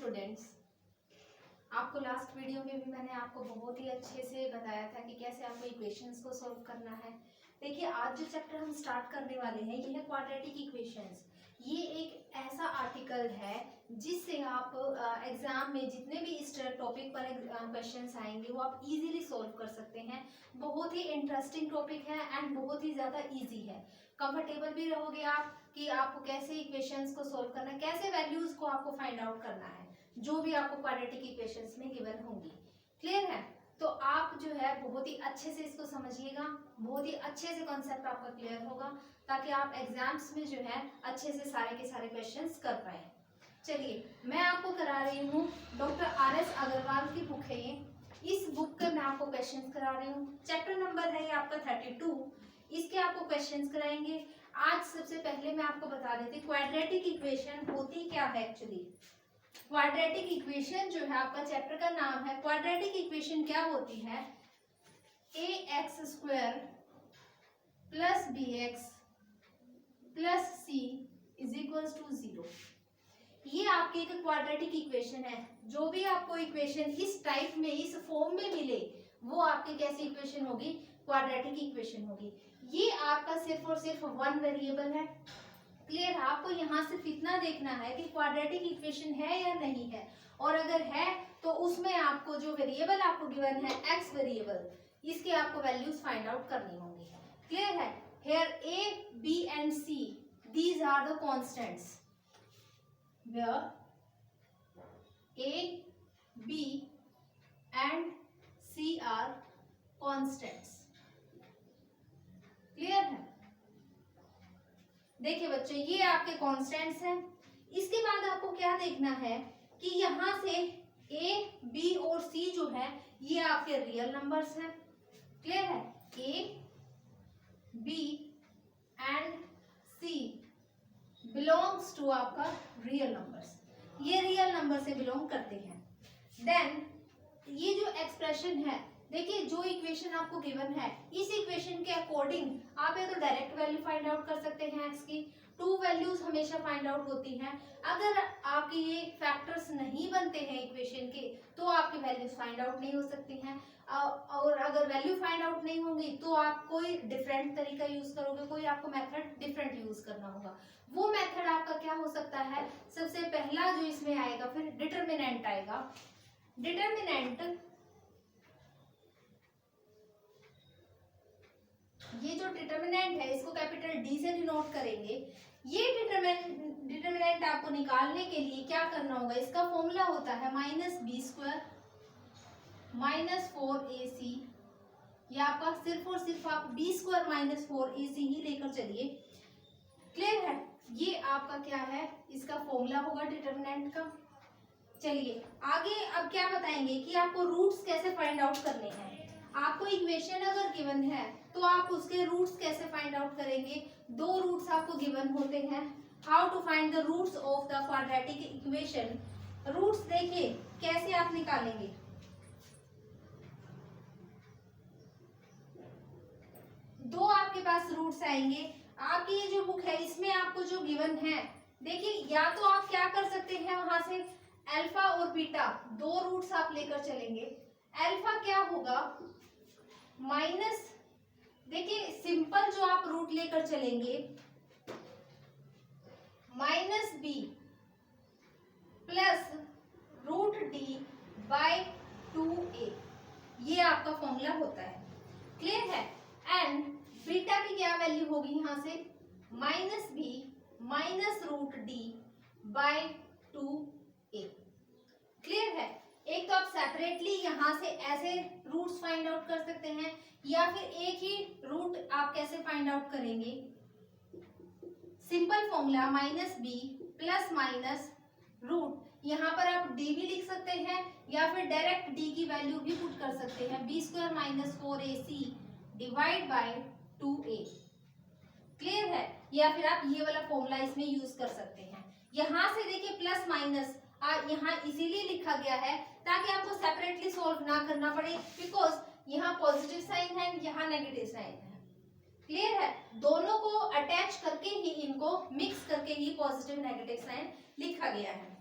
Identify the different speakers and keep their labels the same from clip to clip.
Speaker 1: Students, आपको last video में भी मैंने आपको बहुत ही अच्छे से बताया था कि कैसे आपको इक्वेशंस को सॉल्व करना है। देखिए, आज जो चैप्टर हम स्टार्ट करने वाले हैं ये है क्वाड्रेटिक इक्वेशंस। ये एक ऐसा आर्टिकल है जिससे आप एग्जाम में जितने भी इस टॉपिक पर क्वेश्चंस आएंगे वो आप इजीली सॉल्व कर सकते हैं। बहुत ही इंटरेस्टिंग टॉपिक है एंड बहुत ही ज़्यादा इजी है। कंफर्टेबल भी रहोगे आप कि आपको कैसे इक्वेशंस को सॉल्व करना है, कैसे वैल्यूज को आपको फाइंड आउट करना है जो भी आपको क्वाड्रेटिक इक्वेशंस में गिवन होंगी। क्लियर है? तो आप जो है बहुत ही अच्छे से इसको समझिएगा, बहुत ही अच्छे से कॉन्सेप्ट आपका क्लियर होगा ताकि आप एग्जाम्स में जो है अच्छे से सारे के सारे क्वेश्चंस कर पाए। चलिए, मैं आपको करा रही हूँ डॉक्टर RS अग्रवाल की बुक है ये। इस बुक के मैं आपको क्वेश्चंस करा रही हूँ। चैप्टर नंबर है ये आपका 32। इसके आपको क्वेश्चंस कराएंगे। आज सबसे पहले मैं आपको बता देती क्वाड्रेटिक इक्वेशन होती क्या है। एक्चुअली क्वाड्रेटिक इक्वेशन जो है आपका चैप्टर का नाम है। क्वाड्रेटिक इक्वेशन क्या होती है? ax² + bx + c = 0। ये आपकी एक क्वाड्रेटिक इक्वेशन है। जो भी आपको इक्वेशन इस टाइप में, इस फॉर्म में मिले वो आपकी कैसी इक्वेशन होगी? क्वाड्रेटिक इक्वेशन होगी। ये आपका सिर्फ और सिर्फ वन वेरिएबल है। क्लियर है? आपको यहाँ सिर्फ इतना देखना है कि क्वाड्रेटिक इक्वेशन है या नहीं है, और अगर है तो उसमें आपको जो वेरिएबल आपको गिवन है एक्स वेरिएबल, इसके आपको वैल्यूज फाइंड आउट करनी होंगी। क्लियर है? Here a, b and c these are the constants where a, b and c are constants। Clear है? देखिए बच्चों, ये आपके कांस्टेंट्स हैं। इसके बाद आपको क्या देखना है कि यहाँ से a, b और c जो है ये आपके रियल नंबर्स हैं। क्लियर है? a, b and c belongs to आपका रियल नंबर्स। ये रियल नंबर से बिलोंग करते हैं। देन ये जो एक्सप्रेशन है, देखिए जो इक्वेशन आपको गिवन है इस इक्वेशन के अकॉर्डिंग आप या तो डायरेक्ट वैल्यू फाइंड आउट कर सकते हैं एक्स की। टू वैल्यूज हमेशा फाइंड आउट होती हैं। अगर आपके ये फैक्टर्स नहीं बनते हैं इक्वेशन के तो आपकी वैल्यूज फाइंड आउट नहीं हो सकती हैं। और अगर वैल्यू फाइंड आउट नहीं होंगी तो आप कोई डिफरेंट तरीका यूज करोगे, कोई आपको मेथड डिफरेंट यूज करना होगा। वो मेथड आपका क्या हो सकता है? सबसे पहला जो इसमें आएगा फिर डिटर्मिनेंट आएगा। डिटर्मिनेंट, ये जो डिटर्मिनेंट है इसको कैपिटल डी से डिनोट करेंगे। ये डिटर्मिनेंट आपको निकालने के लिए क्या करना होगा? इसका फॉर्मूला होता है -b² - 4ac। ये आपका सिर्फ और सिर्फ आप b² - 4ac ही लेकर चलिए। क्लियर है? ये आपका क्या है? इसका फॉर्मूला होगा डिटर्मिनेंट का। चलिए आगे अब क्या बताएंगे कि आपको रूट्स कैसे फाइंड आउट करने हैं। आपको इक्वेशन अगर गिवन है तो आप उसके रूट्स कैसे फाइंड आउट करेंगे? दो रूट्स आपको गिवन होते हैं। How to find the roots of the quadratic equation. Roots देखिए कैसे आप निकालेंगे। दो आपके पास रूट्स आएंगे। आपकी ये जो बुक है इसमें आपको जो गिवन है, देखिए या तो आप क्या कर सकते हैं, वहां से अल्फा और बीटा दो रूट्स आप लेकर चलेंगे। अल्फा क्या होगा? माइनस, देखिए सिंपल जो आप रूट लेकर चलेंगे -b प्लस √d/2a, ये आपका फॉर्मूला होता है। क्लियर है? एंड बीटा की क्या वैल्यू होगी? यहाँ से -b -√d/2a। क्लियर है? एक तो आप सेपरेटली यहाँ से ऐसे रूट्स फाइंड आउट कर सकते हैं, या फिर एक ही रूट आप कैसे फाइंड आउट करेंगे? Simple formula -b plus minus root, यहाँ पर आप d भी लिख सकते हैं या फिर डायरेक्ट d की वैल्यू भी पुट कर सकते हैं, b² - 4ac / 2a। क्लियर है? या फिर आप ये वाला फॉर्मूला इसमें यूज कर सकते हैं। यहाँ से देखिए प्लस माइनस यहाँ इसीलिए लिखा गया है ताकि आपको सेपरेटली सॉल्व ना करना पड़े, बिकॉज यहाँ पॉजिटिव साइन है, यहाँ नेगेटिव साइन है। क्लियर है? दोनों को अटैच करके ही, इनको मिक्स करके ही पॉजिटिव नेगेटिव साइन लिखा गया है।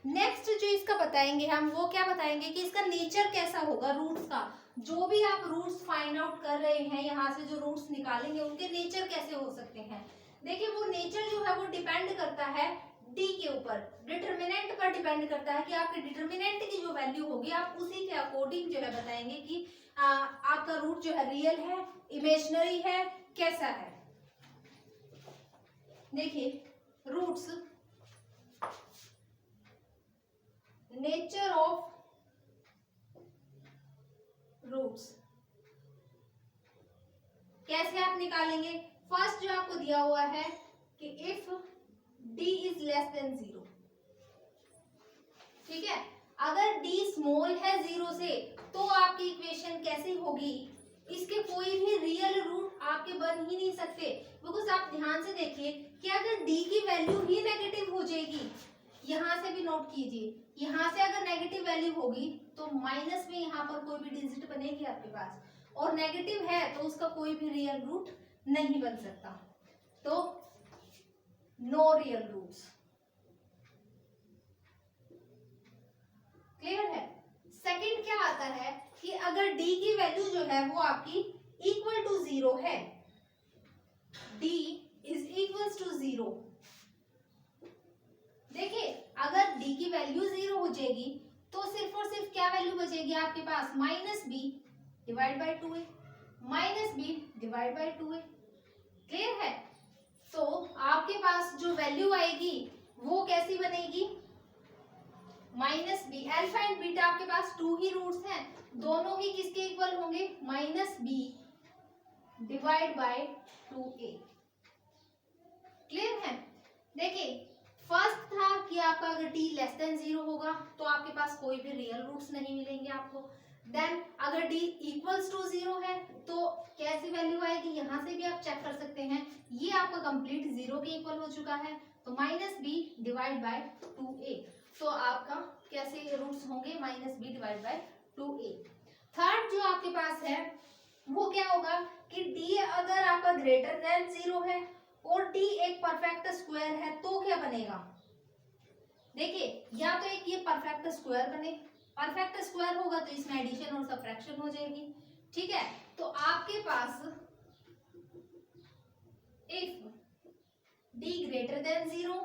Speaker 1: नेक्स्ट जो इसका बताएंगे हम, वो क्या बताएंगे कि इसका नेचर कैसा होगा रूट्स का। जो भी आप रूट्स फाइंड आउट कर रहे हैं, यहाँ से जो रूट्स निकालेंगे उनके नेचर कैसे हो सकते हैं। देखिए वो नेचर जो है वो डिपेंड करता है डी के ऊपर, डिटर्मिनेंट पर डिपेंड करता है कि आपके डिटर्मिनेंट की जो वैल्यू होगी आप उसी के अकॉर्डिंग जो है बताएंगे कि आपका रूट जो है रियल है, इमेजिनरी है, कैसा है। देखिए रूट्स, नेचर ऑफ रूट्स कैसे आप निकालेंगे। फर्स्ट जो आपको दिया हुआ है कि if d is less than 0, ठीक है। अगर d स्मॉल है 0 से तो आपकी इक्वेशन कैसी होगी, इसके कोई भी रियल रूट आपके बन ही नहीं सकते। बिकॉज आप ध्यान से देखिए कि अगर d की वैल्यू ही नेगेटिव हो जाएगी, यहां से भी नोट कीजिए, यहां से अगर नेगेटिव वैल्यू होगी तो माइनस में यहाँ पर कोई भी डिजिट बनेगी आपके पास, और नेगेटिव है तो उसका कोई भी रियल रूट नहीं बन सकता, तो नो रियल रूट्स। क्लियर है। सेकंड क्या आता है कि अगर d की वैल्यू जो है वो आपकी इक्वल टू 0 है, d इज इक्वल्स टू 0। देखिए अगर d की वैल्यू 0 हो जाएगी तो सिर्फ और सिर्फ क्या वैल्यू बचेगी आपके पास, minus B divide by 2a, minus B divide by 2a। Clear है। तो आपके पास जो वैल्यू आएगी वो कैसी बनेगी, minus B. Alpha and beta आपके पास 2 ही रूट्स हैं, दोनों ही किसके इक्वल होंगे, minus B divide by 2a। Clear है। देखिए फर्स्ट था कि आपका अगर t लेस देन 0 होगा तो आपके पास कोई भी रियल रूट्स नहीं मिलेंगे आपको। देन अगर d इक्वल्स टू 0 है तो कैसी वैल्यू आएगी, यहाँ से भी आप चेक कर सकते हैं, ये आपका कंप्लीट 0 के इक्वल हो चुका है, तो minus B divide by 2a। तो आपका कैसे रूट्स होंगे, minus B divide by 2a। Third जो आपके पास है वो क्या होगा कि d अगर आपका ग्रेटर देन 0 है और d एक परफेक्ट स्क्वायर है तो क्या बनेगा। देखिए या तो एक ये परफेक्ट स्क्वायर बने, परफेक्ट स्क्वायर होगा तो इसमें एडिशन और सब्ट्रैक्शन हो जाएगी, ठीक है। तो आपके पास इफ d ग्रेटर देन 0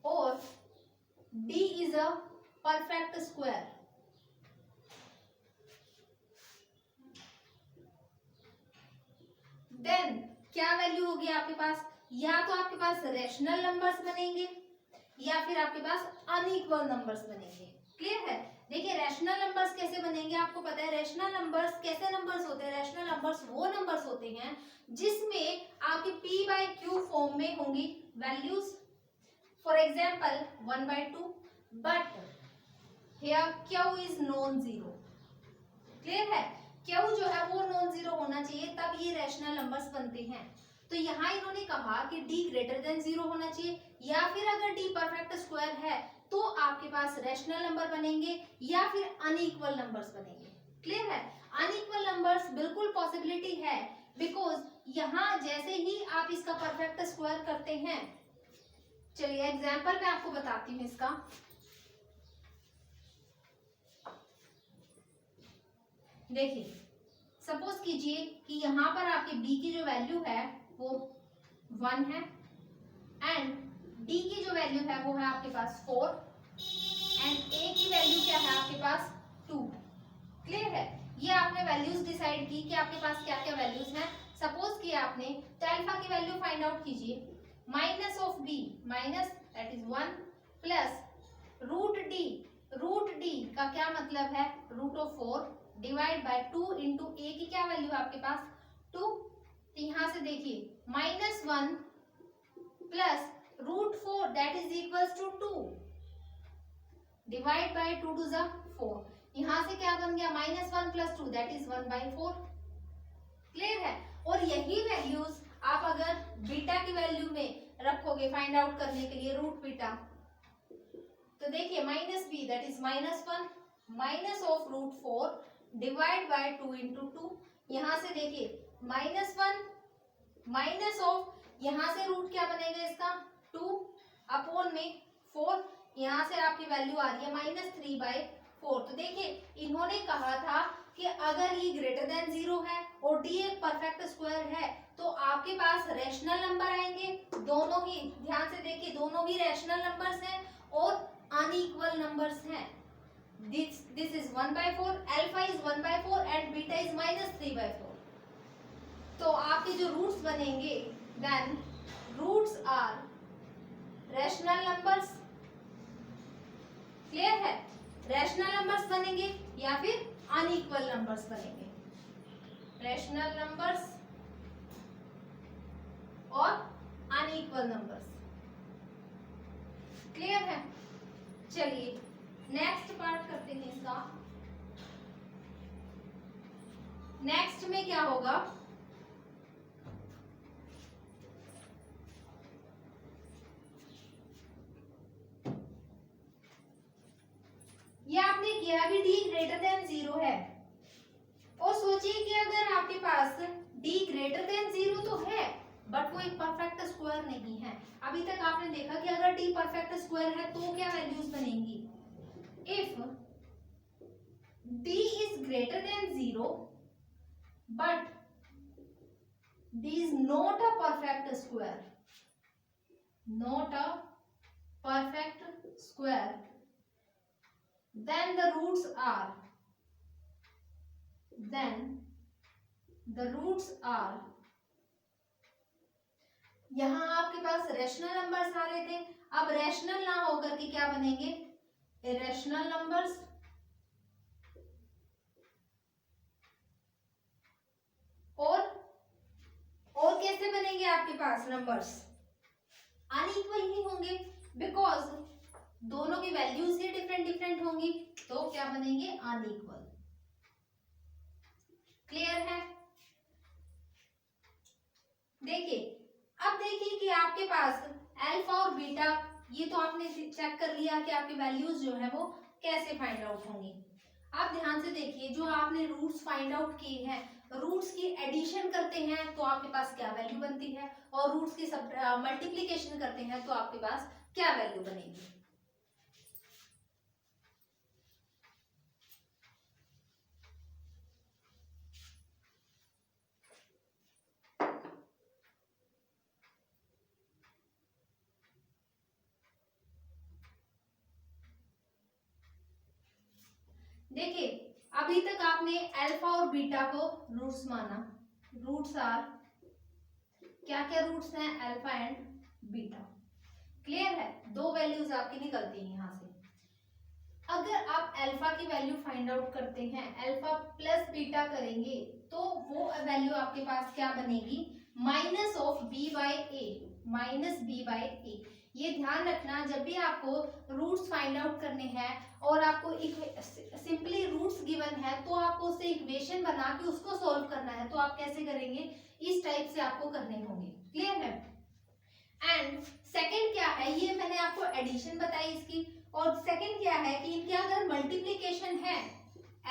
Speaker 1: और d is a perfect square, then क्या वैल्यू होगी आपके पास, या तो आपके पास रैशनल नंबर्स बनेंगे या फिर आपके पास अनइक्वल नंबर्स बनेंगे। क्लियर है। देखिए रैशनल नंबर्स कैसे बनेंगे, आपको पता है रैशनल नंबर्स कैसे नंबर्स होते हैं, रैशनल नंबर्स वो नंबर्स होते हैं जिसमें आपके p बाई क्यू फॉर्म में होंगी values. For example 1/2, but here q is non zero. Clear है। q जो है वो नॉन जीरो होना चाहिए तब ये रैशनल नंबर्स बनते हैं। तो यहाँ इन्होंने कहा कि d ग्रेटर देन 0 होना चाहिए, या फिर अगर d परफेक्ट स्क्वायर है तो आपके पास रैशनल नंबर बनेंगे या फिर अनइक्वल नंबर्स बनेंगे। क्लियर है। अनइक्वल नंबर्स बिल्कुल पॉसिबिलिटी है, बिकॉज यहाँ जैसे ही आप इसका परफेक्ट स्क्वायर करते हैं, चलिए एग्जाम्पल मैं आपको बताती हूँ इसका। देखिए सपोज कीजिए कि यहाँ पर आपके b की जो वैल्यू है वो 1 है एंड d की जो वैल्यू है वो है आपके पास 4 एंड a की वैल्यू क्या है आपके पास 2। क्लियर है। ये आपने वैल्यूज डिसाइड की कि आपके पास क्या क्या वैल्यूज हैं। सपोज किया आपने, तो अल्फा की वैल्यू फाइंड आउट कीजिए, minus of b minus that is 1 plus root d का क्या मतलब है, root of 4 divide by 2 into a की क्या वैल्यू है आपके पास 2। तो यहाँ से देखिए -1 plus root 4 that is equals to 2 divide by 2 टू ज़ा 4। यहाँ से क्या बन गया -1 प्लस 2 दैट इज 1/4। क्लियर है। और यही वैल्यूज आप अगर बीटा की वैल्यू में रखोगे फाइंड आउट करने के लिए रूट बीटा, तो देखिए minus B that is -1 minus of root 4 divide by 2 into 2। यहाँ से देखिए -1 माइनस ऑफ, यहाँ से रूट क्या बनेगा इसका 2 अपॉन में 4, यहाँ से आपकी वैल्यू आ रही है -3/4। तो देखिए इन्होंने कहा था कि अगर ये ग्रेटर देन 0 है और डी एक परफेक्ट स्क्वायर है तो आपके पास रैशनल नंबर आएंगे। दोनों ही ध्यान से देखिए, दोनों ही रैशनल नंबर्स हैं और अनइक्वल नंबर्स हैं। this is 1/4, alpha is 1/4 and beta is -3/4। तो आपके जो रूट्स बनेंगे, then roots are rational numbers. Clear है? रैशनल नंबर्स बनेंगे या फिर अनइक्वल नंबर्स बनेंगे। रैशनल नंबर्स और अनइक्वल नंबर्स। क्लियर है? चलिए नेक्स्ट पार्ट करते हैं इसका। नेक्स्ट में क्या होगा, ये आपने किया कि d ग्रेटर देन 0 है और सोचिए कि अगर आपके पास d ग्रेटर देन 0 तो है बट वो एक परफेक्ट स्क्वायर नहीं है। अभी तक आपने देखा कि अगर d परफेक्ट स्क्वायर है तो क्या वैल्यूज बनेंगी। If d is greater than 0 but d is not a perfect square, not a perfect square, then the roots are यहाँ आपके पास रैशनल नंबर्स आ रहे थे, अब रैशनल ना होकर के क्या बनेंगे, इरेशनल नंबर्स। और कैसे बनेंगे आपके पास नंबर्स, अनइक्वल ही होंगे बिकॉज दोनों की वैल्यूज ही डिफरेंट होंगी, तो क्या बनेंगे, अनइक्वल। क्लियर है? देखिए अब देखिए कि आपके पास अल्फा और बीटा, ये तो आपने चेक कर लिया कि आपकी वैल्यूज जो है वो कैसे फाइंड आउट होंगी। आप ध्यान से देखिए, जो आपने रूट्स फाइंड आउट किए हैं, रूट्स की एडिशन करते हैं तो आपके पास क्या वैल्यू बनती है, और रूट्स की मल्टीप्लिकेशन करते हैं तो आपके पास क्या वैल्यू बनेगी। देखिए अभी तक आपने अल्फा और बीटा को रूट्स माना। रूट्स आर, क्या क्या रूट्स हैं, अल्फा एंड बीटा। क्लियर है? दो वैल्यूज आपकी निकलती हैं यहाँ से। अगर आप अल्फा की वैल्यू फाइंड आउट करते हैं, अल्फा प्लस बीटा करेंगे तो वो वैल्यू आपके पास क्या बनेगी, minus of B by A, minus B by A. ये ध्यान रखना, जब भी आपको रूट्स फाइंड आउट करने हैं और आपको सिंपली रूट्स गिवन है तो आपको उससे इक्वेशन बना के उसको सॉल्व करना है, तो आप कैसे करेंगे, इस टाइप से आपको करने होंगे। क्लियर है? एंड सेकंड क्या है, ये मैंने आपको एडिशन बताई इसकी, और सेकंड क्या है कि इनके अगर मल्टीप्लिकेशन है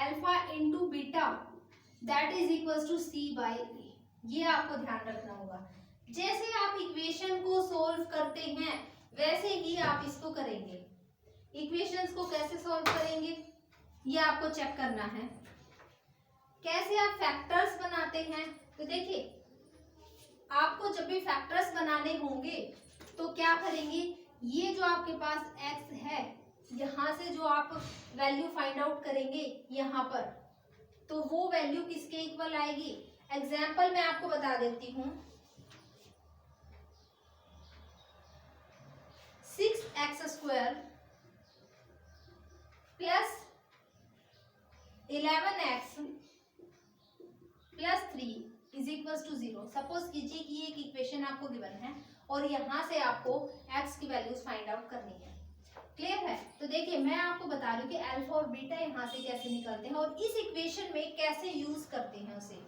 Speaker 1: alpha into beta that is equals to C by A. ये आपको ध्यान रखना होगा। जैसे आप इक्वेशन को सॉल्व करते हैं वैसे ही आप इसको करेंगे। इक्वेशंस को कैसे सॉल्व करेंगे ये आपको चेक करना है। कैसे आप फैक्टर्स बनाते हैं, तो देखिए आपको जब भी फैक्टर्स बनाने होंगे तो क्या करेंगे, ये जो आपके पास x है यहाँ से जो आप वैल्यू फाइंड आउट करेंगे यहाँ पर, तो वो वैल्यू किसके इक्वल आएगी। एग्जाम्पल मैं आपको बता देती हूँ, 6x² प्लस 11x प्लस 3 इज इक्वल टू 0। सपोज कीजिए कि एक इक्वेशन आपको गिवन है और यहाँ से आपको x की वैल्यूज फाइंड आउट करनी है। क्लियर है? तो देखिए मैं आपको बता रही हूँ कि अल्फा और बीटा यहाँ से कैसे निकलते हैं और इस इक्वेशन में कैसे यूज करते हैं उसे।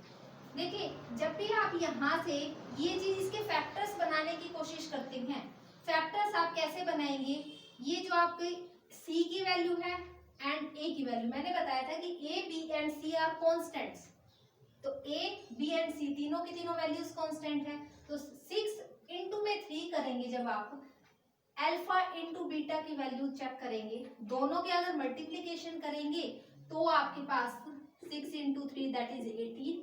Speaker 1: देखिए जब भी आप यहाँ से ये चीज इसके फैक्टर्स बनाने की कोशिश करते हैं, फैक्टर्स आप कैसे बनाएंगे, ये जो आपकी c की वैल्यू है एंड a की वैल्यू, मैंने बताया था कि a, b and c are constants, तो a, b एंड c तीनों की तीनों वैल्यूज कांस्टेंट है। तो 6 इंटू में 3 करेंगे जब आप, अल्फा इंटू बीटा की वैल्यू चेक करेंगे, दोनों के अगर मल्टीप्लीकेशन करेंगे तो आपके पास 6 इंटू 3 दैट इज 18।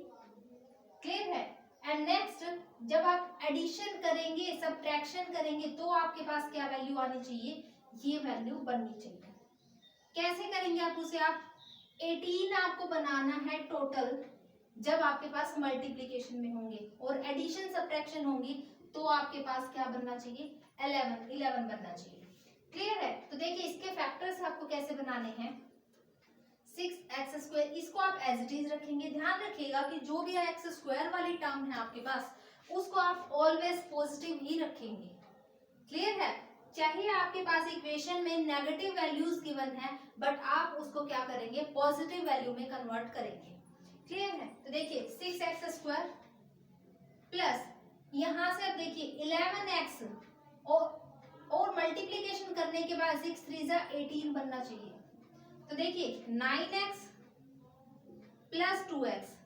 Speaker 1: क्लियर है। एंड नेक्स्ट जब आप एडिशन करेंगे, सब्ट्रैक्शन करेंगे तो आपके पास क्या वैल्यू आनी चाहिए, ये वैल्यू बननी चाहिए। कैसे करेंगे आप उसे, आप 18 आपको बनाना है टोटल जब आपके पास मल्टीप्लीकेशन में होंगे, और एडिशन सब्ट्रैक्शन होंगी तो आपके पास क्या बनना चाहिए, 11 बनना चाहिए। क्लियर है। तो देखिए इसके फैक्टर्स आपको कैसे बनाने हैं, 6x², इसको आप एज इट इज रखेंगे। ध्यान रखिएगा कि जो भी x² वाली टर्म है आपके पास उसको आप ऑलवेज पॉजिटिव ही रखेंगे। क्लियर है। चाहे आपके पास इक्वेशन में नेगेटिव वैल्यूज गिवन है बट आप उसको क्या करेंगे, पॉजिटिव वैल्यू में कन्वर्ट करेंगे। क्लियर है। तो देखिए 6x² प्लस यहाँ से अब देखिए 11x और मल्टीप्लीकेशन करने के बाद 6 3 18 बनना चाहिए। तो देखिए 9x प्लस 2x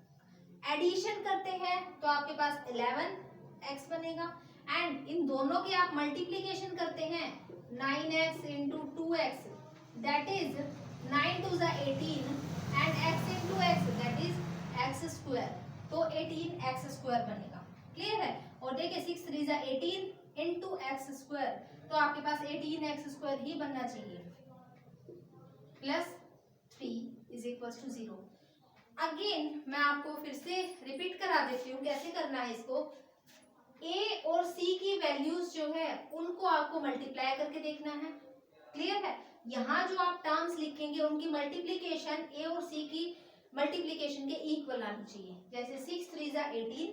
Speaker 1: एडिशन करते हैं तो आपके पास 11x बनेगा, एंड इन दोनों की आप मल्टीप्लीकेशन करते हैं 9x into 2x that is 9 2 18 and x into x that is x², तो 18x² बनेगा। क्लियर है। और देखिए 6 3 18 इंटू x² तो आपके पास 18x² ही बनना चाहिए, plus 3 is equal to 0। Again मैं आपको फिर से रिपीट करा देती हूँ कैसे करना है इसको। a और c की वैल्यूज जो है उनको आपको मल्टीप्लाई करके देखना है। क्लियर है। यहाँ जो आप टर्म्स लिखेंगे उनकी मल्टीप्लीकेशन a और c की मल्टीप्लीकेशन के इक्वल आनी चाहिए। जैसे 6 3 18।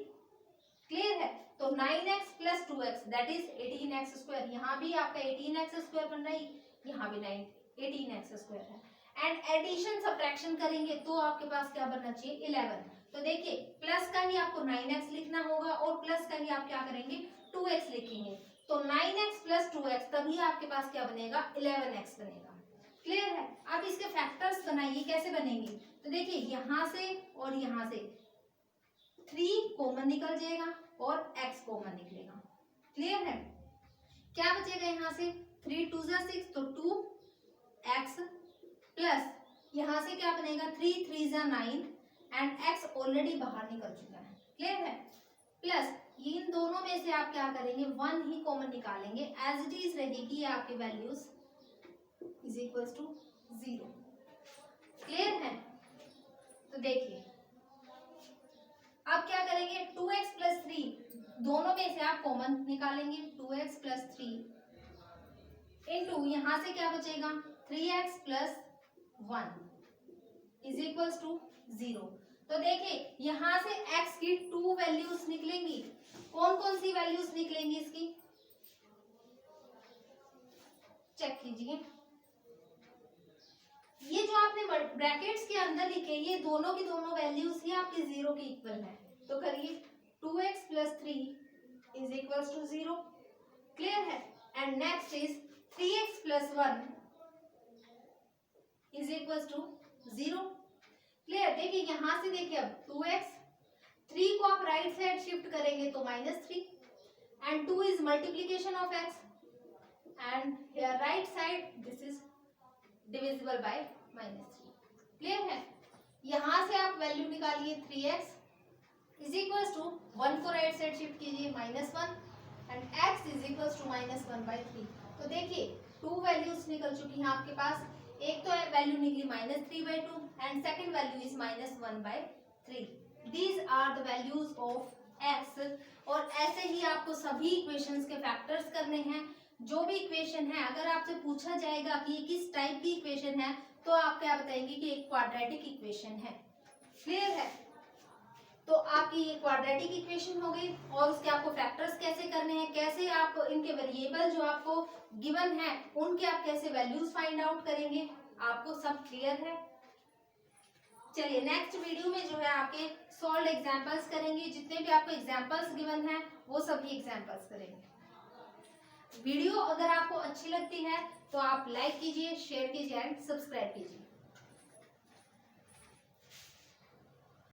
Speaker 1: क्लियर है। तो 9x plus 2x that is 18x², यहाँ भी आपका 18x² बन रहा है, यहाँ भी 18x² है। एंड एडिशन सब्ट्रैक्शन करेंगे तो आपके पास क्या बनना चाहिए, 11। तो देखिए प्लस का ही आपको 9x लिखना होगा और प्लस का ही आप क्या करेंगे, 2x लिखेंगे। तो 9x प्लस 2x तभी आपके पास क्या बनेगा, 11x बनेगा। क्लियर है। अब इसके फैक्टर्स बनाइए, कैसे बनेंगे। तो देखिए यहाँ से और यहाँ से 3 कॉमन निकल जाएगा और x कॉमन निकलेगा। क्लियर है। क्या बचेगा यहाँ से, 3 2 6 तो 2x प्लस यहाँ से क्या बनेगा, 3 3 9 एंड x ऑलरेडी बाहर निकल चुका है। क्लियर है। प्लस इन दोनों में से आप क्या करेंगे, 1 ही कॉमन निकालेंगे, एज इट इज रहेगी आपके values is equal to 0। Clear है। तो देखिए अब क्या करेंगे, 2x प्लस 3 दोनों में से आप कॉमन निकालेंगे, 2x प्लस 3 इंटू यहाँ से क्या बचेगा, 3x plus 1 is equal to 0। तो देखिए यहाँ से x की 2 वैल्यूज निकलेंगी। कौन कौन सी वैल्यूज निकलेंगी इसकी, चेक कीजिए। ये जो आपने ब्रैकेट्स के अंदर लिखे ये दोनों की दोनों वैल्यूज ही आपकी 0 के इक्वल है। तो करिए 2x plus 3 is equal to 0। Clear है। And next is 3x plus 1 is equal to 0। Clear. देखिए यहां से देखिए अब 2x, 3 को आप राइट साइड शिफ्ट करेंगे तो -3 and 2 is multiplication of x and here right side this is divisible by -3। Clear है। यहां से आप वैल्यू निकालिए 3x इज इक्वल टू 1 को राइट साइड शिफ्ट कीजिए -1 and x is equal to -1/3। तो देखिए 2 वैल्यूज निकल चुकी हैं आपके पास। एक तो वैल्यू निकली -3/2 and second value is -1/3। These are the values of x। और ऐसे ही आपको सभी इक्वेशंस के फैक्टर्स करने हैं। जो भी इक्वेशन है अगर आपसे पूछा जाएगा कि ये किस टाइप की इक्वेशन है तो आप क्या बताएंगे कि एक क्वाड्रेटिक इक्वेशन है। क्लियर है। तो आपकी ये क्वाड्रेटिक इक्वेशन हो गई और उसके आपको फैक्टर्स कैसे करने हैं, कैसे आप इनके वेरिएबल जो आपको गिवन है उनके आप कैसे वैल्यूज फाइंड आउट करेंगे, आपको सब क्लियर है। चलिए नेक्स्ट वीडियो में जो है आपके सॉल्व एग्जांपल्स करेंगे। जितने भी आपको एग्जांपल्स गिवन है वो सभी एग्जांपल्स करेंगे। वीडियो अगर आपको अच्छी लगती है तो आप लाइक कीजिए, शेयर कीजिए एंड सब्सक्राइब कीजिए।